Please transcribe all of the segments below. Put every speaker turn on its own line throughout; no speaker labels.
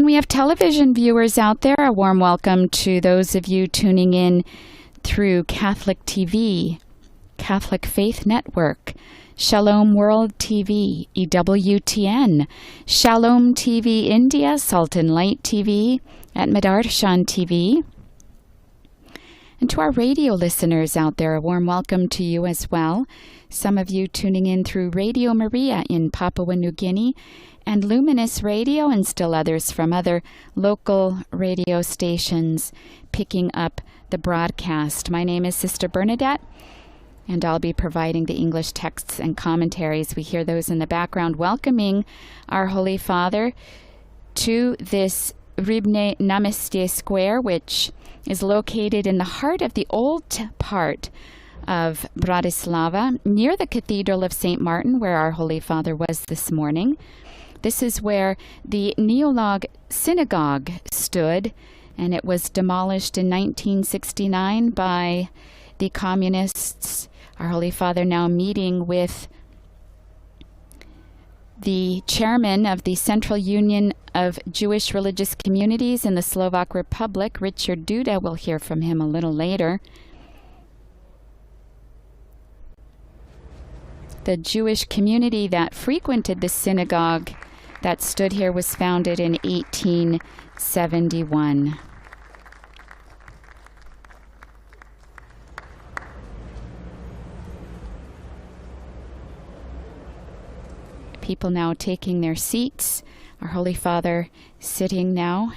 we have television viewers out there. A warm welcome to those of you tuning in through Catholic TV, Catholic Faith Network, Shalom World TV, EWTN, Shalom TV India, Sultan Light TV, at Madarshan TV. And to our radio listeners out there, a warm welcome to you as well. Some of you tuning in through Radio Maria in Papua New Guinea, and Luminous Radio, and still others from other local radio stations picking up the broadcast. My name is Sister Bernadette, and I'll be providing the English texts and commentaries. We hear those in the background, welcoming our Holy Father to this Rybné Namestie Square, which is located in the heart of the old part of Bratislava, near the Cathedral of St. Martin, where our Holy Father was this morning. This is where the Neolog Synagogue stood, and it was demolished in 1969 by the Communists. Our Holy Father now meeting with the chairman of the Central Union of Jewish Religious Communities in the Slovak Republic, Richard Duda. We'll hear from him a little later. The Jewish community that frequented the synagogue that stood here was founded in 1871. People now taking their seats. Our Holy Father sitting now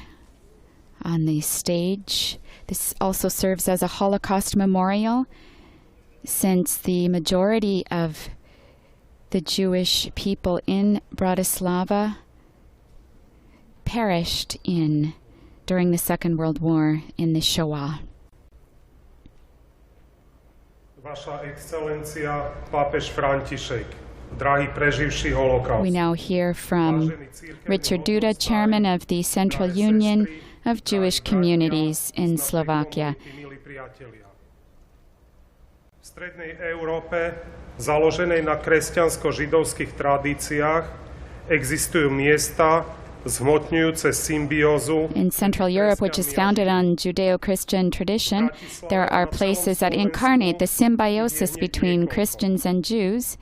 on the stage. This also serves as a Holocaust memorial, since the majority of the Jewish people in Bratislava perished during the Second World War in the Shoah.
Vaša Excelencia, Pápež František, drahý preživší holocaust.
We now hear from Richard Duda, chairman of the Central Union of Jewish Communities in Slovakia.
V strednej Európe, založenej na kresťansko-židovských tradíciách, existujú miesta zhmotňujúce symbiózu.
In Central Europe, which is founded on Judeo-Christian tradition, there are places that incarnate the symbiosis between Christians and Jews.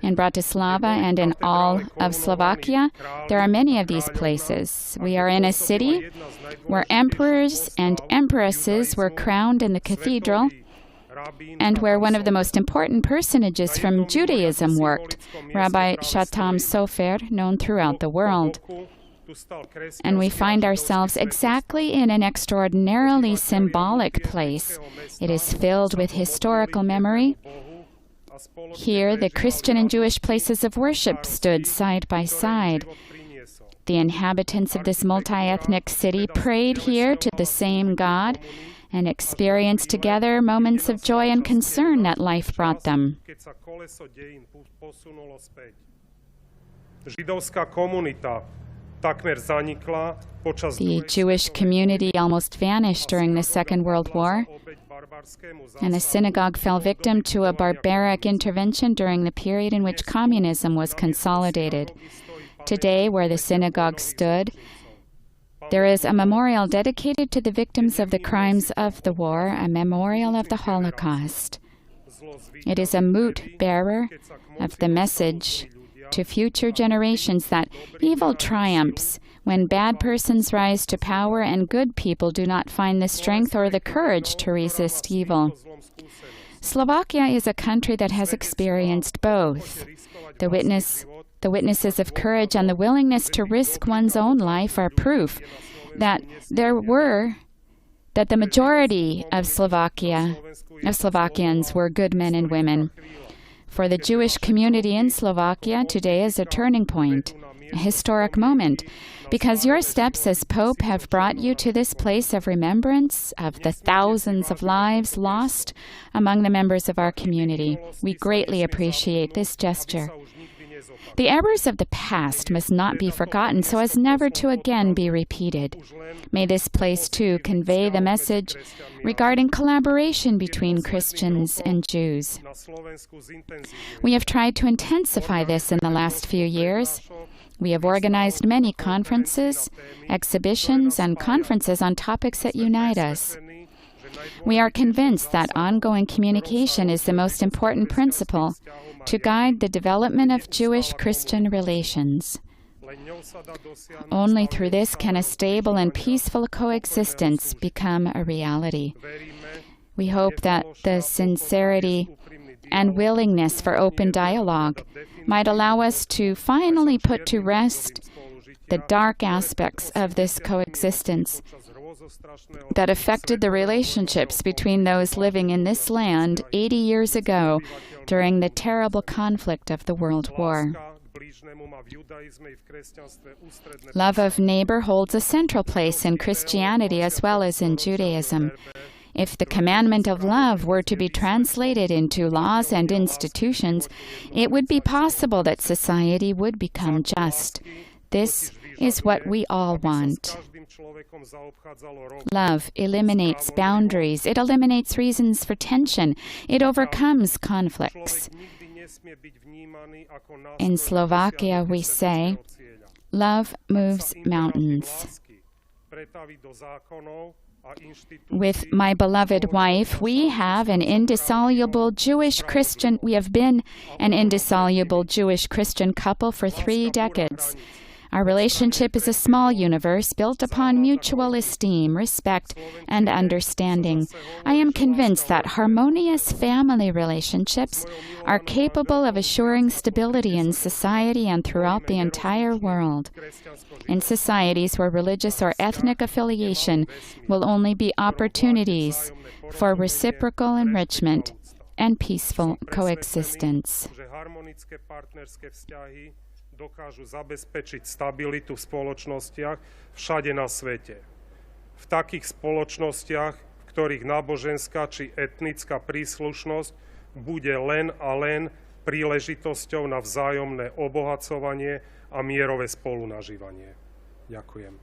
In Bratislava and in all of Slovakia, there are many of these places. We are in a city where emperors and empresses were crowned in the cathedral, and where one of the most important personages from Judaism worked, Rabbi Shatam Sofer, known throughout the world. And we find ourselves exactly in an extraordinarily symbolic place. It is filled with historical memory. Here, the Christian and Jewish places of worship stood side by side. The inhabitants of this multi-ethnic city prayed here to the same God, and experienced together moments of joy and concern that life brought them. The Jewish community almost vanished during the Second World War, and the synagogue fell victim to a barbaric intervention during the period in which communism was consolidated. Today, where the synagogue stood, there is a memorial dedicated to the victims of the crimes of the war, a memorial of the Holocaust. It is a moot bearer of the message to future generations that evil triumphs when bad persons rise to power and good people do not find the strength or the courage to resist evil. Slovakia is a country that has experienced both. The witnesses of courage and the willingness to risk one's own life are proof that the majority of Slovakians were good men and women. For the Jewish community in Slovakia, today is a turning point, a historic moment, because your steps as Pope have brought you to this place of remembrance of the thousands of lives lost among the members of our community. We greatly appreciate this gesture. The errors of the past must not be forgotten so as never to again be repeated. May this place, too, convey the message regarding collaboration between Christians and Jews. We have tried to intensify this in the last few years. We have organized many conferences, exhibitions, and conferences on topics that unite us. We are convinced that ongoing communication is the most important principle to guide the development of Jewish-Christian relations. Only through this can a stable and peaceful coexistence become a reality. We hope that the sincerity and willingness for open dialogue might allow us to finally put to rest the dark aspects of this coexistence that affected the relationships between those living in this land 80 years ago during the terrible conflict of the World War. Love of neighbor holds a central place in Christianity as well as in Judaism. If the commandment of love were to be translated into laws and institutions, it would be possible that society would become just. This is what we all want. Love eliminates boundaries. It eliminates reasons for tension. It overcomes conflicts. In Slovakia, we say, love moves mountains. With my beloved wife, we have been an indissoluble Jewish-Christian couple for 3 decades. Our relationship is a small universe built upon mutual esteem, respect, and understanding. I am convinced that harmonious family relationships are capable of assuring stability in society and throughout the entire world. In societies where religious or ethnic affiliation will only be opportunities for reciprocal enrichment and peaceful coexistence.
Dokážu zabezpečiť stabilitu v spoločnostiach všade na svete. V takých spoločnostiach, v ktorých náboženská či etnická príslušnosť bude len a len príležitosťou na vzájomné obohacovanie a mierové spolunažívanie. Ďakujem.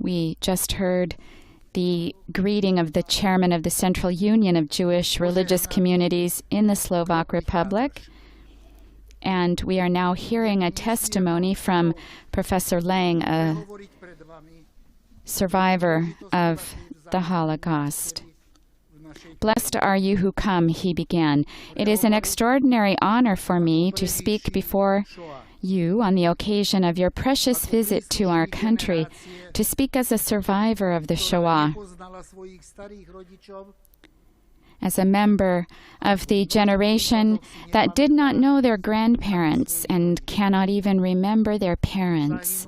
We just heard the greeting of the chairman of the Central Union of Jewish Religious Communities in the Slovak Republic. And we are now hearing a testimony from Professor Lang, a survivor of the Holocaust. Blessed are you who come, he began. It is an extraordinary honor for me to speak before you on the occasion of your precious visit to our country, to speak as a survivor of the Shoah, as a member of the generation that did not know their grandparents and cannot even remember their parents.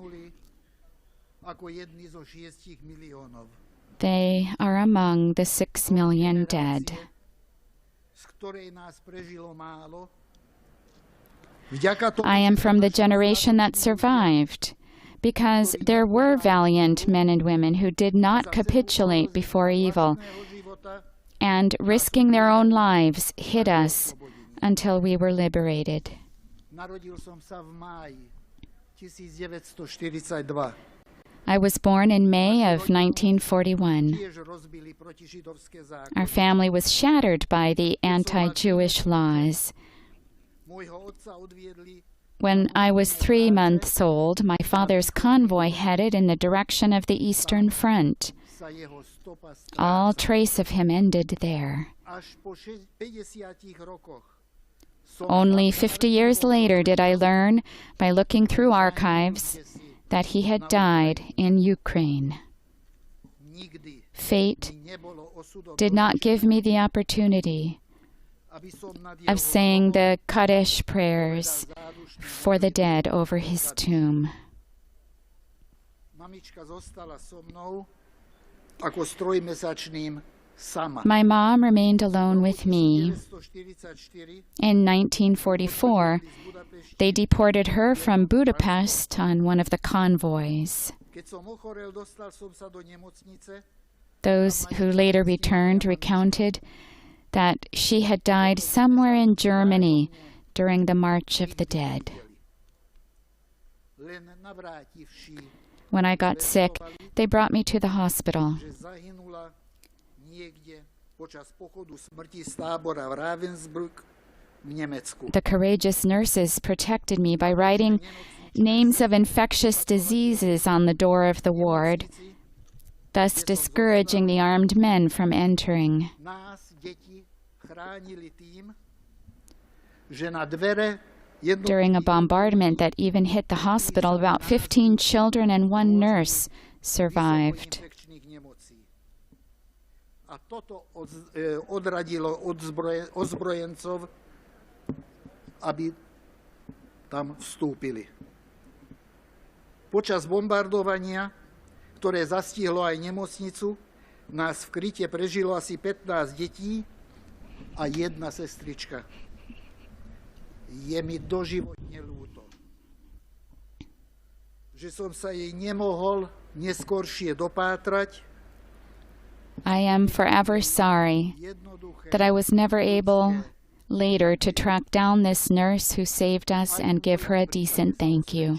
They are among the 6 million dead. I am from the generation that survived, because there were valiant men and women who did not capitulate before evil, and risking their own lives hid us until we were liberated. I was born in May of 1941. Our family was shattered by the anti-Jewish laws. When I was 3 months old, my father's convoy headed in the direction of the Eastern Front. All trace of him ended there. Only 50 years later did I learn, by looking through archives, that he had died in Ukraine. Fate did not give me the opportunity of saying the Kaddish prayers for the dead over his tomb. My mom remained alone with me. In 1944, they deported her from Budapest on one of the convoys. Those who later returned recounted that she had died somewhere in Germany during the March of the Dead. When I got sick, they brought me to the hospital.
že zahynula niekde počas pochodu smrti z tábora v Ravensbrück v Nemecku.
The courageous nurses protected me by writing names of infectious diseases on the door of the ward, thus discouraging the armed men from entering.
Nás, deti, chránili tým, že na dvere
During a bombardment that even hit the hospital, about 15 children and one nurse survived.
infekčných nemocí. A toto odradilo ozbrojencov, aby tam vstúpili. Počas bombardovania, ktoré zastihlo aj nemocnicu, nás v kryte prežilo asi 15 detí a jedna sestrička. Je mi doživotne ľúto, že som sa jej nemohol neskoršie dopátrať.
I am forever sorry that I was never able later to track down this nurse who saved us and give her a decent thank you.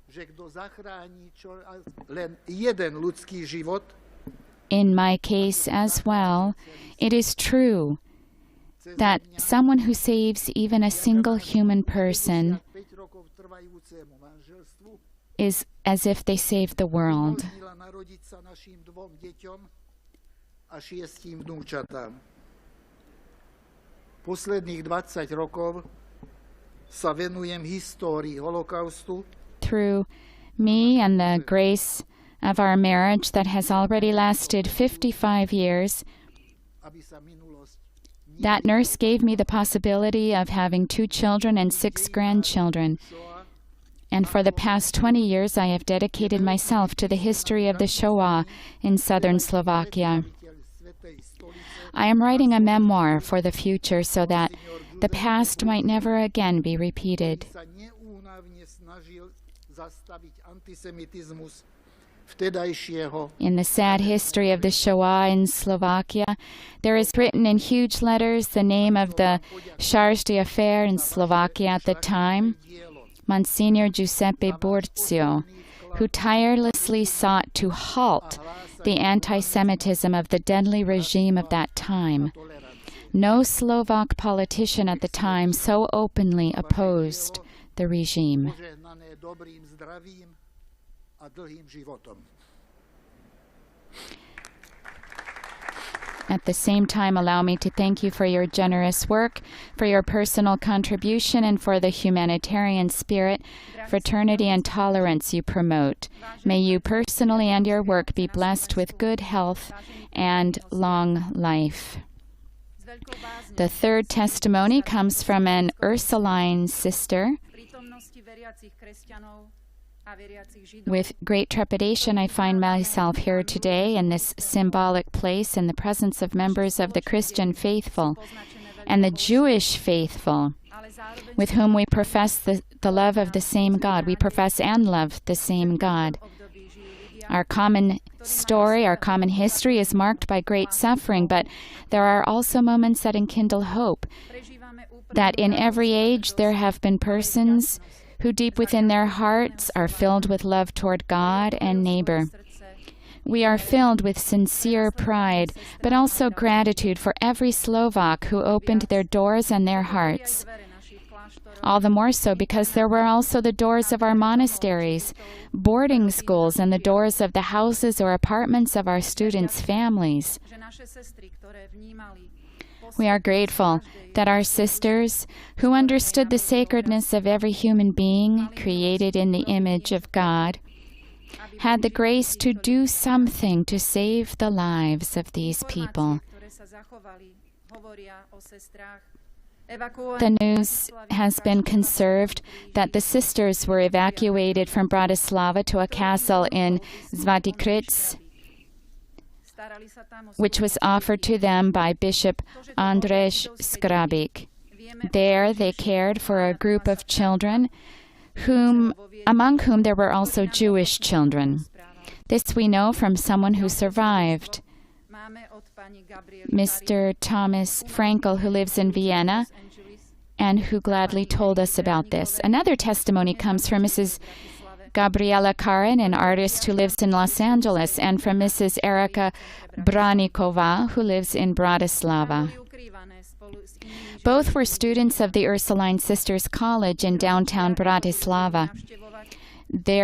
Že kto zachráni len jeden ľudský život,
In my case as well, it is true that someone who saves even a single human person
5 rokov trvajúcemu manželstvu
is as if they saved the world.
umožnila narodiť sa našim 2 deťom a 6 vnúčatám. Posledných 20 rokov sa venujem histórii holokaustu,
Through me and the grace of our marriage that has already lasted 55 years,
aby sa minulosť
that nurse gave me the possibility of having 2 children and 6 grandchildren. And for the past 20 years, I have dedicated myself to the history of the Shoah in southern Slovakia. I am writing a memoir for the future so that the past might never again be repeated.
sa neúnavne snažil zastaviť antisemitizmus vtedajšieho
In the sad history of the Shoah in Slovakia, there is written in huge letters the name of the charge d'affaires in Slovakia at the time, Monsignor Giuseppe Burzio, who tirelessly sought to halt the anti-Semitism of the deadly regime of that time. No Slovak politician at the time so openly opposed the regime.
požehnané dobrým zdravím a dlhým životom.
At the same time, allow me to thank you for your generous work, for your personal contribution, and for the humanitarian spirit, fraternity, and tolerance you promote. May you personally and your work be blessed with good health and long life. The third testimony comes from an Ursuline sister. With great trepidation, I find myself here today in this symbolic place in the presence of members of the Christian faithful and the Jewish faithful, with whom we profess the love of the same God. We profess and love the same God. Our common story, our common history is marked by great suffering, but there are also moments that enkindle hope, that in every age there have been persons who deep within their hearts are filled with love toward God and neighbor. We are filled with sincere pride, but also gratitude for every Slovak who opened their doors and their hearts. All the more so because there were also the doors of our monasteries, boarding schools, and the doors of the houses or apartments of our students' families. We are grateful that our sisters, who understood the sacredness of every human being created in the image of God, had the grace to do something to save the lives of these people. The news has been conserved that the sisters were evacuated from Bratislava to a castle in Svatikryc, which was offered to them by Bishop Andrzej Skrabik. There they cared for a group of children, among whom there were also Jewish children. This we know from someone who survived, Mr. Thomas Frankel, who lives in Vienna, and who gladly told us about this. Another testimony comes from Mrs. Gabriela Karin, an artist who lives in Los Angeles, and from Mrs. Erika Branikova, who lives in Bratislava. Both were students of the Ursuline Sisters College in downtown Bratislava. They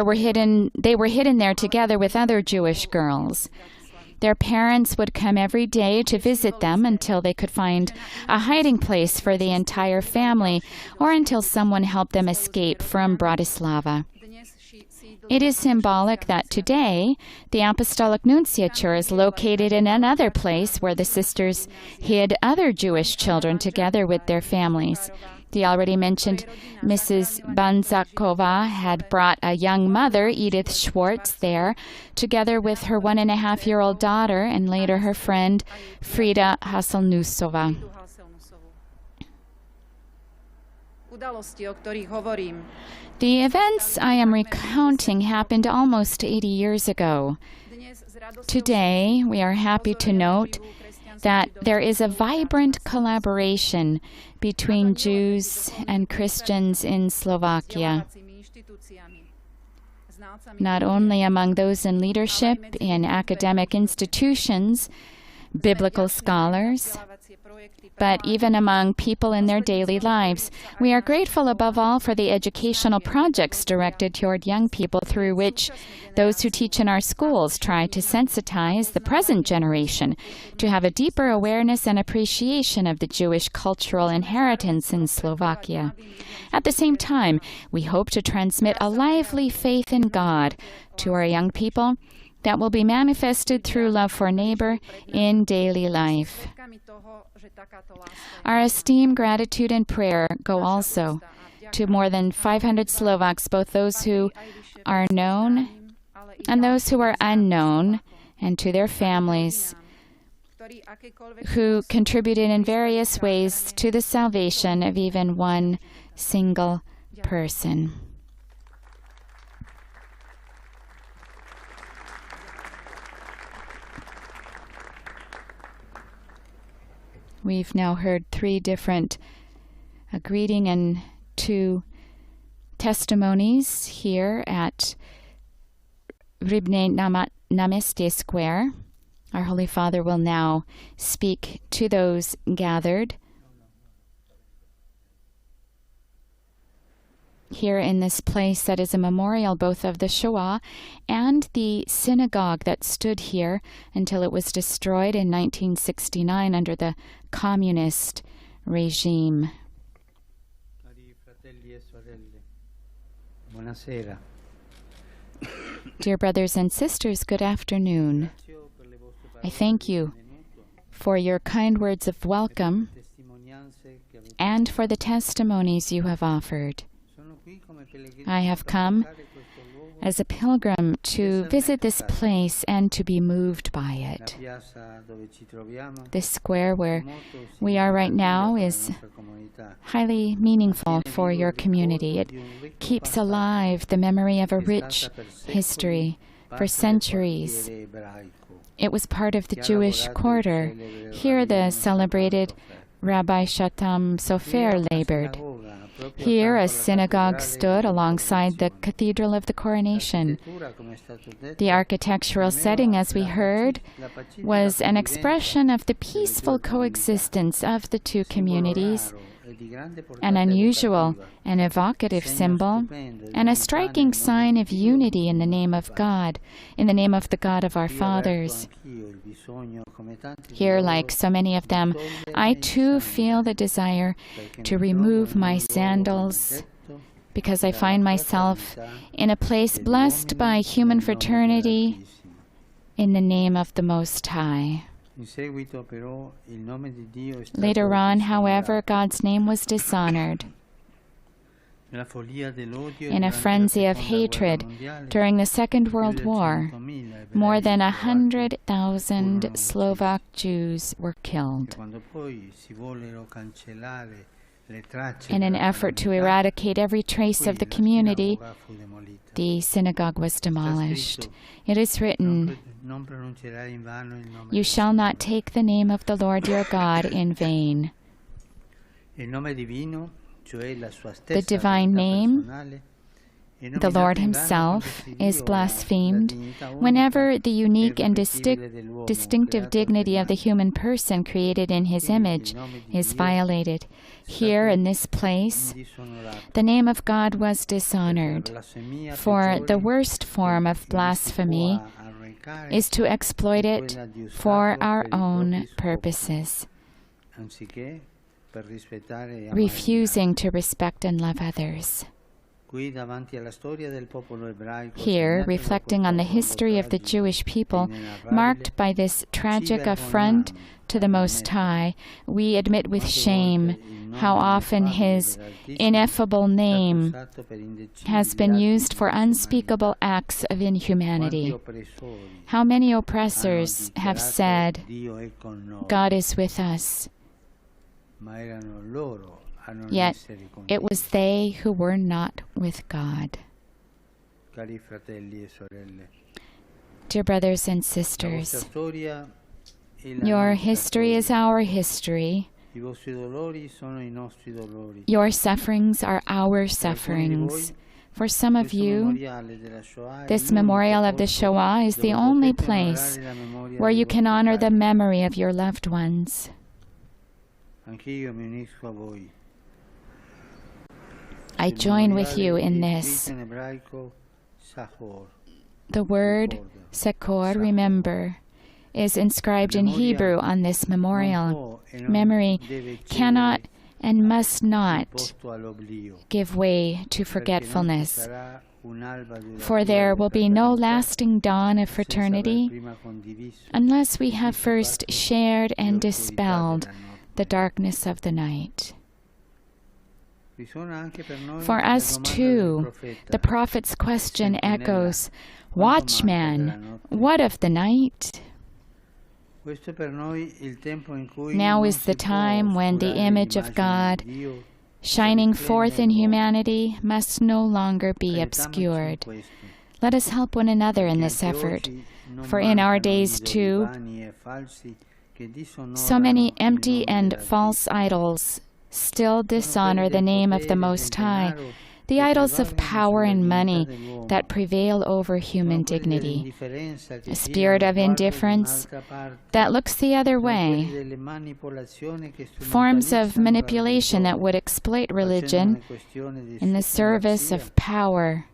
were hidden there together with other Jewish girls. Their parents would come every day to visit them until they could find a hiding place for the entire family or until someone helped them escape from Bratislava. It is symbolic that today the Apostolic Nunciature is located in another place where the sisters hid other Jewish children together with their families. The already mentioned Mrs. Banzakova had brought a young mother, Edith Schwartz, there, together with her 1.5-year-old daughter and later her friend, Frida Haselnusova. The events I am recounting happened almost 80 years ago. Today, we are happy to note that there is a vibrant collaboration between Jews and Christians in Slovakia, not only among those in leadership in academic institutions, biblical scholars, but even among people in their daily lives. We are grateful above all for the educational projects directed toward young people through which those who teach in our schools try to sensitize the present generation to have a deeper awareness and appreciation of the Jewish cultural inheritance in Slovakia. At the same time, we hope to transmit a lively faith in God to our young people that will be manifested through love for neighbor in daily life. Our esteem, gratitude, and prayer go also to more than 500 Slovaks, both those who are known and those who are unknown, and to their families who contributed in various ways to the salvation of even one single person. We've now heard 3 different greeting and 2 testimonies here at Rybné Namestie Square. Our Holy Father will now speak to those gathered here in this place that is a memorial both of the Shoah and the synagogue that stood here until it was destroyed in 1969 under the communist regime.
Cari fratelli e sorelle, buonasera.
Dear brothers and sisters, good afternoon. I thank you for your kind words of welcome and for the testimonies you have offered. I have come as a pilgrim to visit this place and to be moved by it. This square where we are right now is highly meaningful for your community. It keeps alive the memory of a rich history for centuries. It was part of the Jewish quarter. Here the celebrated Rabbi Shatam Sofer labored. Here a synagogue stood alongside the Cathedral of the Coronation. The architectural setting, as we heard, was an expression of the peaceful coexistence of the 2 communities, an unusual and evocative symbol, and a striking sign of unity in the name of God, in the name of the God of our fathers. Here, like so many of them, I too feel the desire to remove my sandals because I find myself in a place blessed by human fraternity in the name of the Most High. Later on, however, God's name was dishonored. In a frenzy of hatred during the Second World War, more than 100,000 Slovak Jews were killed. In an effort to eradicate every trace of the community, the synagogue was demolished. It is written, "You shall not take the name of the Lord your God in vain." The divine name, the Lord Himself, is blasphemed whenever the unique and distinctive dignity of the human person created in His image is violated. Here, in this place, the name of God was dishonored, for the worst form of blasphemy is to exploit it for our own purposes, refusing to respect and love others. Here, reflecting on the history of the Jewish people, marked by this tragic affront to the Most High, we admit with shame how often His ineffable name has been used for unspeakable acts of inhumanity. How many oppressors have said, "God is with us," yet it was they who were not with God. Dear brothers and sisters, your history is our history. Your sufferings are our sufferings. For some of you, this memorial of the Shoah is the only place where you can honor the memory of your loved ones. I join with you in this. The word Sekor, remember, is inscribed in Hebrew on this memorial. Memory cannot and must not give way to forgetfulness, for there will be no lasting dawn of fraternity unless we have first shared and dispelled the darkness of the night. For us too, the prophet's question echoes, "Watchman, what of the night?" Now is the time when the image of God, shining forth in humanity, must no longer be obscured. Let us help one another in this effort, for in our days too, so many empty and false idols still dishonor the name of the Most High, the idols of power and money that prevail over human dignity, a spirit of indifference that looks the other way, forms of manipulation that would exploit religion in the service of power,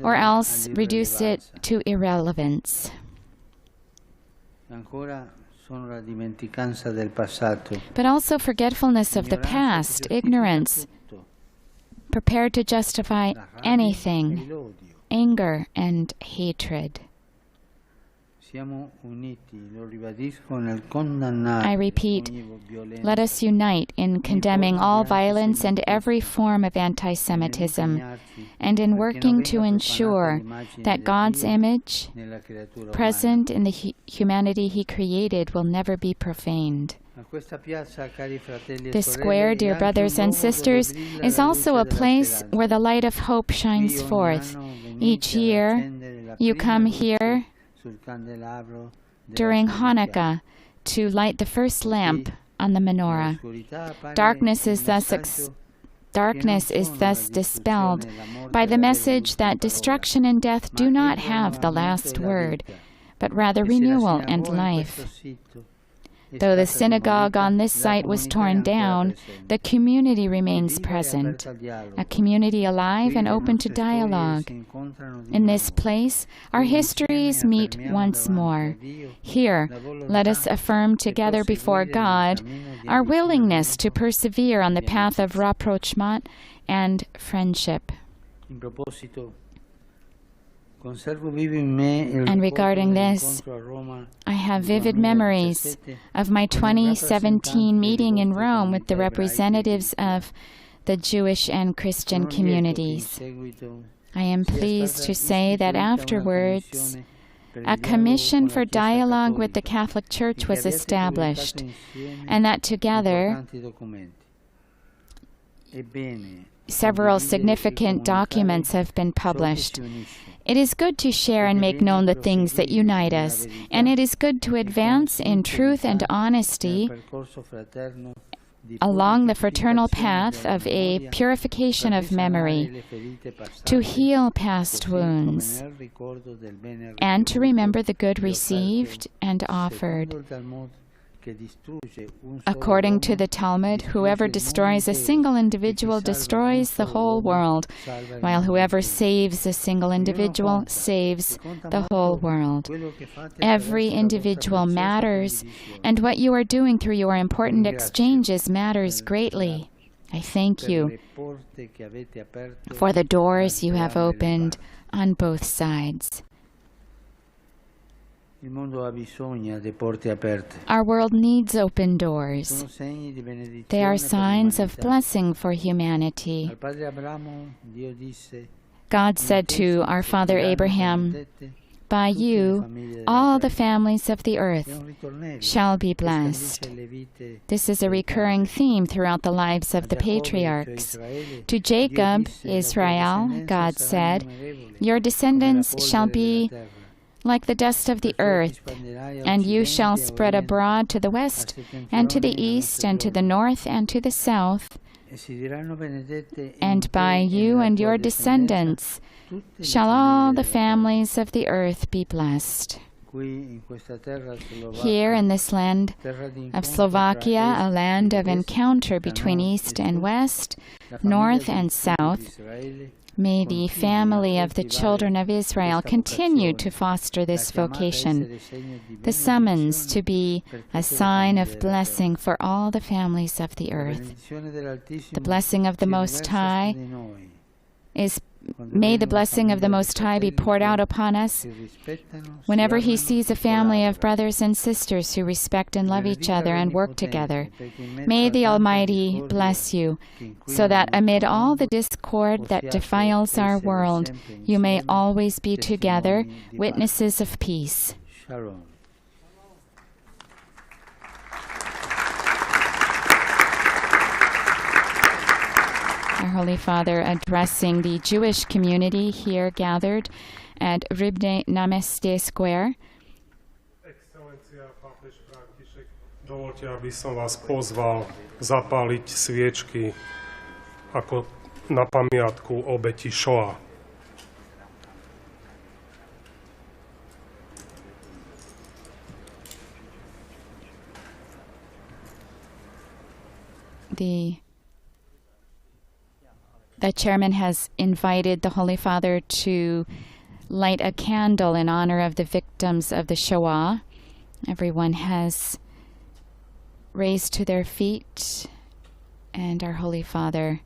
or else reduce it to irrelevance. But also forgetfulness of the past, ignorance, prepared to justify anything, anger and hatred. I repeat, let us unite in condemning all violence and every form of anti-Semitism, and in working to ensure that God's image, present in the humanity He created, will never be profaned. This square, dear brothers and sisters, is also a place where the light of hope shines forth. Each year, you come here during Hanukkah to light the first lamp on the menorah. Darkness is thus dispelled by the message that destruction and death do not have the last word, but rather renewal and life. Though the synagogue on this site was torn down, the community remains present, a community alive and open to dialogue. In this place, our histories meet once more. Here, let us affirm together before God our willingness to persevere on the path of rapprochement and friendship. And regarding this, I have vivid memories of my 2017 meeting in Rome with the representatives of the Jewish and Christian communities. I am pleased to say that afterwards, a commission for dialogue with the Catholic Church was established, and that together, several significant documents have been published. It is good to share and make known the things that unite us, and it is good to advance in truth and honesty along the fraternal path of a purification of memory, to heal past wounds, and to remember the good received and offered. According to the Talmud, whoever destroys a single individual destroys the whole world, while whoever saves a single individual saves the whole world. Every individual matters, and what you are doing through your important exchanges matters greatly. I thank you for the doors you have opened on both sides. Our world needs open doors. They are signs of blessing for humanity. God said to our father Abraham, "By you, all the families of the earth shall be blessed." This is a recurring theme throughout the lives of the patriarchs. To Jacob, Israel, God said, "Your descendants shall be like the dust of the earth, and you shall spread abroad to the west, and to the east, and to the north, and to the south. And by you and your descendants shall all the families of the earth be blessed." Here in this land of Slovakia, a land of encounter between east and west, north and south, may the family of the children of Israel continue to foster this vocation, the summons to be a sign of blessing for all the families of the earth. The blessing of the Most High may the blessing of the Most High be poured out upon us whenever He sees a family of brothers and sisters who respect and love each other and work together. May the Almighty bless you, so that amid all the discord that defiles our world, you may always be together, witnesses of peace.
Shalom.
Our Holy Father addressing the Jewish community here gathered at Rybné Namestie Square.
Excelencia, pápež František, dovoľte, aby som vás pozval zapáliť sviečky ako na pamiatku obeti Shoah.
The chairman has invited the Holy Father to light a candle in honor of the victims of the Shoah. Everyone has raised to their feet, and our Holy Father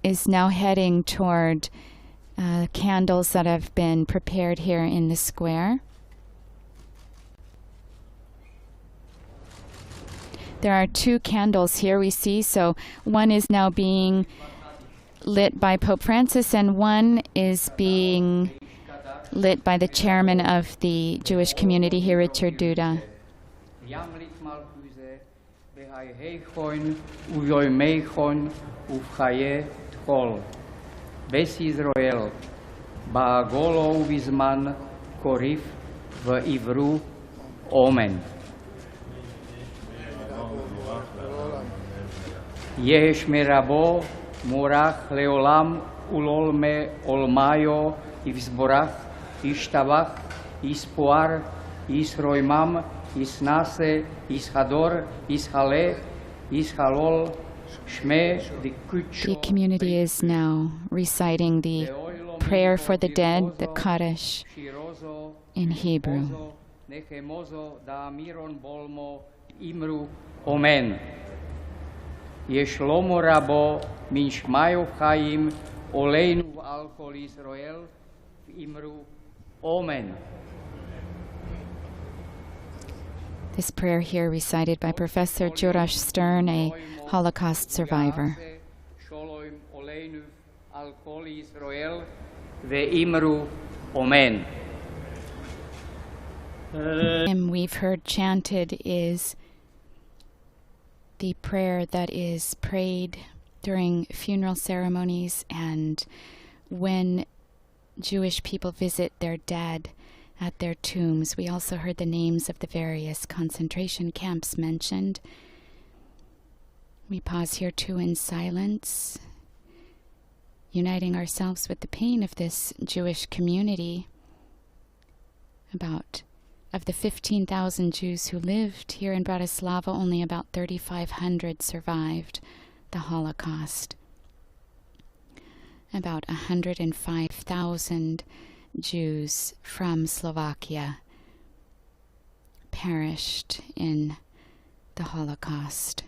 is now heading toward candles that have been prepared here in the square. There are two candles here we see, so one is now being lit by Pope Francis and one is being lit by the chairman of the Jewish community here, Richard Duda.
Bes Israel, Baagolo Vizman, Korif, Ivru, Omen. Yesh merabo, morach leolam, ulolme olmayo, ivzborach, ishtabach, ispoar, isroimam, isnase, ishador, ishale, ishalol, shme,
The community is now reciting the prayer for the dead, the Kaddish, in Hebrew.
Amen. Yeshlomo rabo min shmayo chaim oleinu al kol Israel imru. Amen.
This prayer here recited by Professor Jorash Stern, a Holocaust survivor.
Shalom oleinu al kol Israel ve'imru. Amen.
We've heard chanted is the prayer that is prayed during funeral ceremonies and when Jewish people visit their dead. at their tombs. We also heard the names of the various concentration camps mentioned. We pause here too in silence, uniting ourselves with the pain of this Jewish community. Of the 15,000 Jews who lived here in Bratislava, only about 3,500 survived the Holocaust. About 105,000 Jews from Slovakia perished in the Holocaust.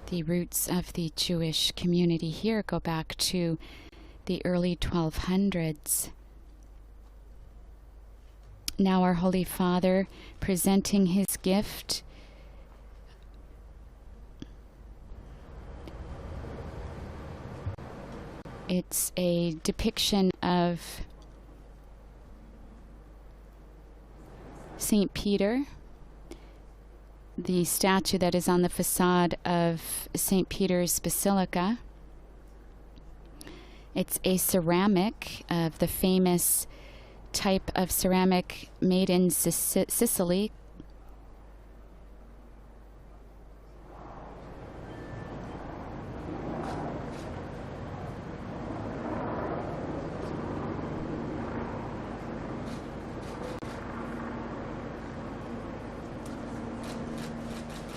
The roots of the Jewish community here go back to the early 1200s. Now our Holy Father presenting his gift It's a depiction of St. Peter, the statue that is on the facade of St. Peter's Basilica. It's a ceramic of the famous type of ceramic made in Sicily.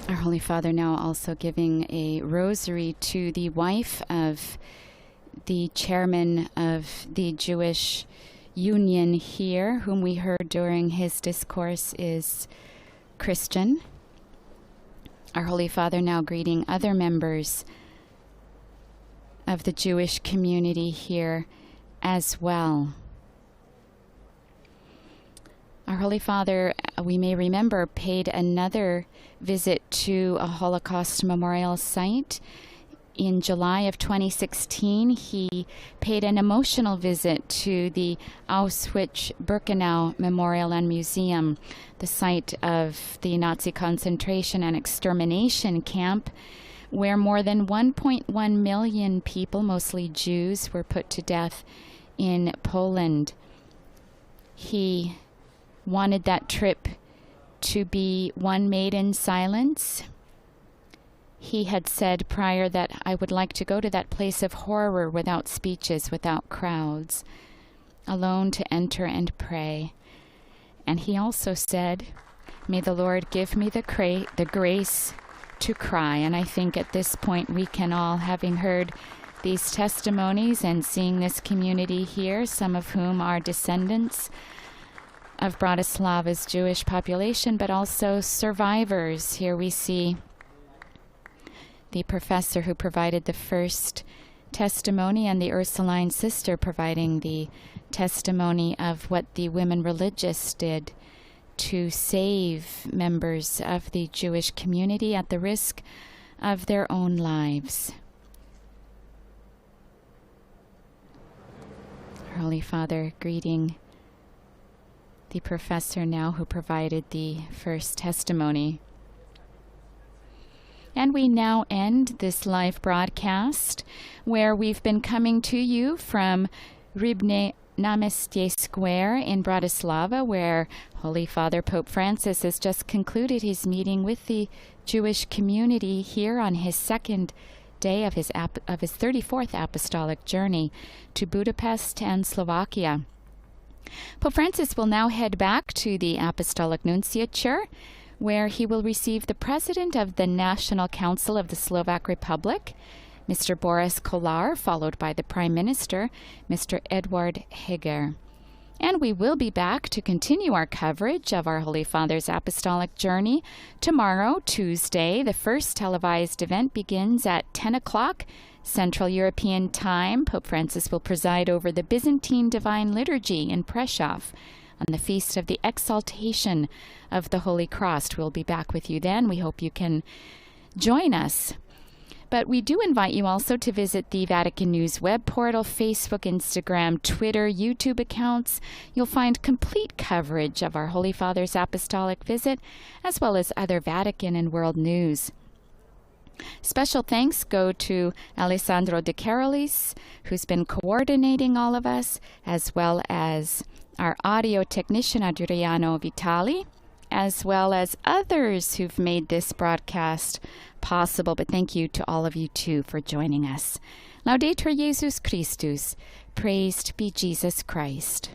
Our Holy Father now also giving a rosary to the wife of the chairman of the Jewish Union here, whom we heard during his discourse is Christian. Our Holy Father now greeting other members of the Jewish community here as well. Our Holy Father, we may remember, paid another visit to a Holocaust memorial site. In July of 2016, he paid an emotional visit to the Auschwitz-Birkenau Memorial and Museum, the site of the Nazi concentration and extermination camp, where more than 1.1 million people, mostly Jews, were put to death in Poland. He wanted that trip to be one made in silence. He had said prior that I would like to go to that place of horror without speeches, without crowds, alone to enter and pray. And he also said, may the Lord give me the grace to cry. And I think at this point we can all, having heard these testimonies and seeing this community here, some of whom are descendants of Bratislava's Jewish population, but also survivors. Here we see the professor who provided the first testimony and the Ursuline sister providing the testimony of what the women religious did to save members of the Jewish community at the risk of their own lives. Holy Father greeting the professor now who provided the first testimony. And we now end this live broadcast where we've been coming to you from Rybné Namestie Square in Bratislava, where Holy Father Pope Francis has just concluded his meeting with the Jewish community here on his second day of his 34th apostolic journey to Budapest and Slovakia. Pope Francis will now head back to the Apostolic Nunciature, where he will receive the President of the National Council of the Slovak Republic, Mr. Boris Kolar, followed by the Prime Minister, Mr. Edward Heger. And we will be back to continue our coverage of our Holy Father's apostolic journey tomorrow, Tuesday. The first televised event begins at 10 o'clock Central European Time. Pope Francis will preside over the Byzantine Divine Liturgy in Prešov on the Feast of the Exaltation of the Holy Cross. We'll be back with you then. We hope you can join us. But we do invite you also to visit the Vatican News web portal, Facebook, Instagram, Twitter, YouTube accounts. You'll find complete coverage of our Holy Father's apostolic visit, as well as other Vatican and world news. Special thanks go to Alessandro De Carolis, who's been coordinating all of us, as well as our audio technician Adriano Vitali, as well as others who've made this broadcast possible. But thank you to all of you too for joining us. Laudetur Jesus Christus. Praised be Jesus Christ.